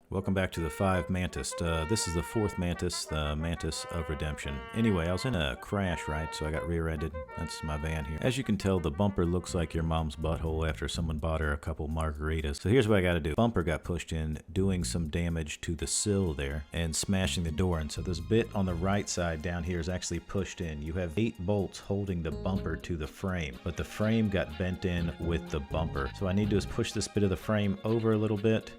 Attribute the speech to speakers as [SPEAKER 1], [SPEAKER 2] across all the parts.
[SPEAKER 1] Welcome back to the 5 Mantis. This is the 4th Mantis, the Mantis of Redemption. Anyway, I was in a crash, right? So I got rear-ended. That's my van here. As you can tell, the bumper looks like your mom's butthole after someone bought her a couple margaritas. So here's what I got to do. Bumper got pushed in, doing some damage to the sill there and smashing the door. And so this bit on the right side down here is actually pushed in. You have 8 bolts holding the bumper to the frame, but the frame got bent in with the bumper. So what I need to do is push this bit of the frame over a little bit,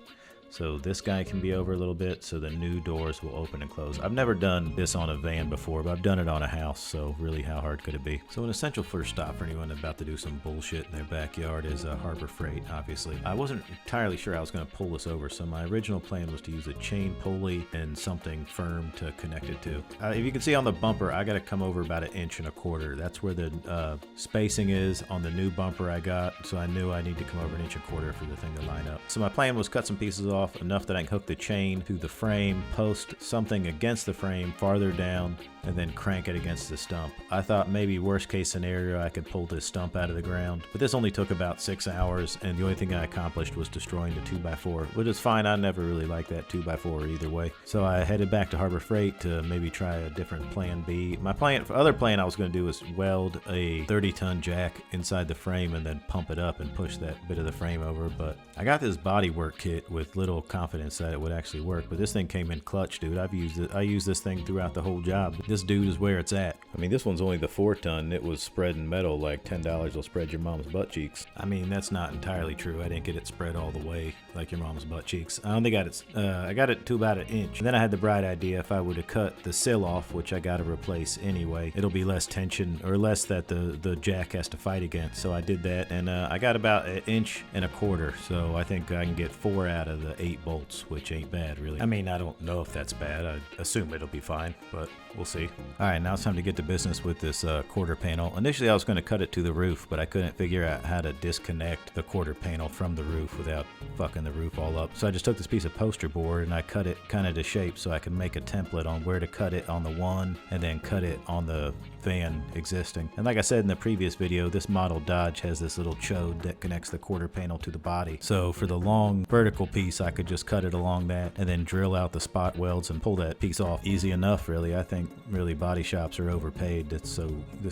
[SPEAKER 1] so this guy can be over a little bit so the new doors will open and close. I've never done this on a van before, but I've done it on a house, so really how hard could it be? So an essential first stop for anyone about to do some bullshit in their backyard is Harbor Freight, obviously. I wasn't entirely sure I was going to pull this over, so my original plan was to use a chain pulley and something firm to connect it to. If you can see on the bumper, I got to come over about 1.25 inches. That's where the spacing is on the new bumper I got, so I knew I need to come over 1.25 inches for the thing to line up. So my plan was cut some pieces off, enough that I can hook the chain to the frame, post something against the frame farther down, and then crank it against the stump. I thought maybe worst case scenario I could pull this stump out of the ground, but this only took about 6 hours, and the only thing I accomplished was destroying the 2x4, which is fine. I never really liked that 2x4 either way. So I headed back to Harbor Freight to maybe try a different plan B. My other plan I was going to do was weld a 30-ton jack inside the frame and then pump it up and push that bit of the frame over, but I got this bodywork kit with little confidence that it would actually work, but this thing came in clutch, dude. I used this thing throughout the whole job. This dude is where it's at. I mean, this one's only the 4-ton. It was spread in metal like $10 will spread your mom's butt cheeks. I mean, that's not entirely true. I didn't get it spread all the way like your mom's butt cheeks. I only got it, I got it to about 1 inch. And then I had the bright idea, if I would have cut the sill off, which I got to replace anyway, it'll be less tension, or less that the jack has to fight against. So I did that, and I got about 1.25 inches. So I think I can get 4 out of the 8 bolts, which ain't bad, really. I mean, I don't know if that's bad. I assume it'll be fine, but we'll see. All right, now it's time to get to business with this quarter panel. Initially, I was going to cut it to the roof, but I couldn't figure out how to disconnect the quarter panel from the roof without fucking the roof all up. So I just took this piece of poster board and I cut it kind of to shape so I can make a template on where to cut it on the one and then cut it on the van existing. And like I said in the previous video, this model Dodge has this little chode that connects the quarter panel to the body. So for the long vertical piece, I could just cut it along that and then drill out the spot welds and pull that piece off. Easy enough, really. I think really body shops are overpaid. This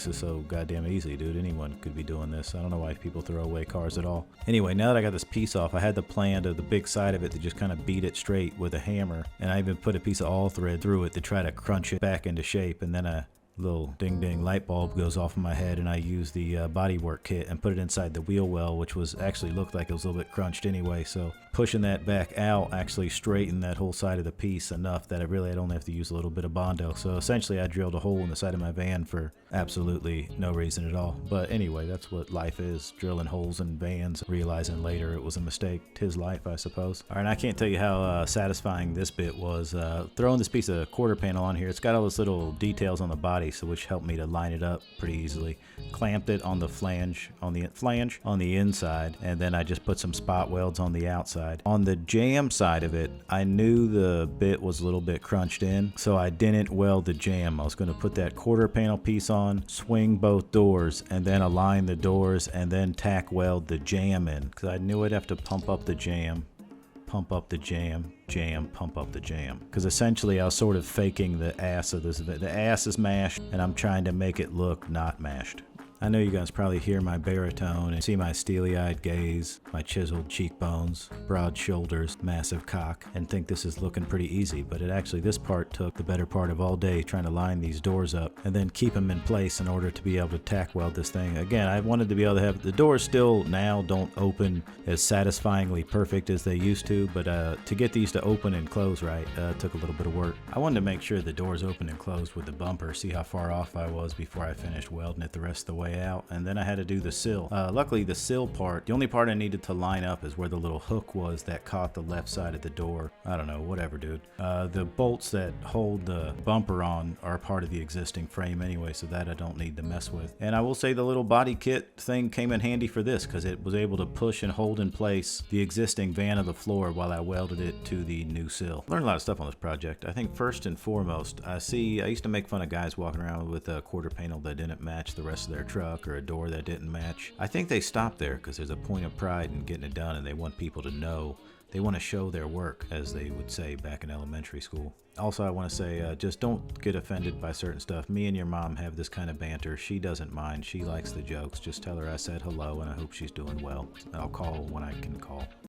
[SPEAKER 1] is so goddamn easy, dude. Anyone could be doing this. I don't know why people throw away cars at all. Anyway, now that I got this piece off, I had the plan to the big side of it to just kind of beat it straight with a hammer, and I even put a piece of all thread through it to try to crunch it back into shape. And then a little ding ding light bulb goes off in my head, and I use the bodywork kit and put it inside the wheel well, which was actually looked like it was a little bit crunched anyway. So pushing that back out actually straightened that whole side of the piece enough that I'd only have to use a little bit of Bondo. So essentially I drilled a hole in the side of my van for absolutely no reason at all. But anyway, that's what life is, drilling holes in vans, realizing later it was a mistake. 'Tis life, I suppose. All right, I can't tell you how satisfying this bit was. Throwing this piece of quarter panel on here, it's got all those little details on the body, so which helped me to line it up pretty easily. Clamped it on the flange on the inside, and then I just put some spot welds on the outside. On the jam side of it, I knew the bit was a little bit crunched in, so I didn't weld the jam. I was going to put that quarter panel piece on, swing both doors, and then align the doors, and then tack weld the jam in, because I knew I'd have to pump up the jam, pump up the jam, pump up the jam. Because essentially I was sort of faking the ass of this. The ass is mashed, and I'm trying to make it look not mashed. I know you guys probably hear my baritone and see my steely-eyed gaze, my chiseled cheekbones, broad shoulders, massive cock, and think this is looking pretty easy, but this part took the better part of all day trying to line these doors up and then keep them in place in order to be able to tack weld this thing. Again, I wanted to be able to have the doors still now don't open as satisfyingly perfect as they used to, but to get these to open and close right took a little bit of work. I wanted to make sure the doors opened and closed with the bumper, see how far off I was before I finished welding it the rest of the way out, and then I had to do the sill. Luckily the sill part, the only part I needed to line up is where the little hook was that caught the left side of the door. I don't know, whatever, dude. The bolts that hold the bumper on are part of the existing frame anyway, so that I don't need to mess with. And I will say the little body kit thing came in handy for this, because it was able to push and hold in place the existing van of the floor while I welded it to the new sill. Learned a lot of stuff on this project. I think first and foremost, I used to make fun of guys walking around with a quarter panel that didn't match the rest of their truck, or a door that didn't match. I think they stopped there because there's a point of pride in getting it done, and they want people to know They want to show their work, as they would say back in elementary school. Also, I want to say, just don't get offended by certain stuff. Me and your mom have this kind of banter. She doesn't mind. She likes the jokes. Just tell her I said hello and I hope she's doing well. I'll call when I can call.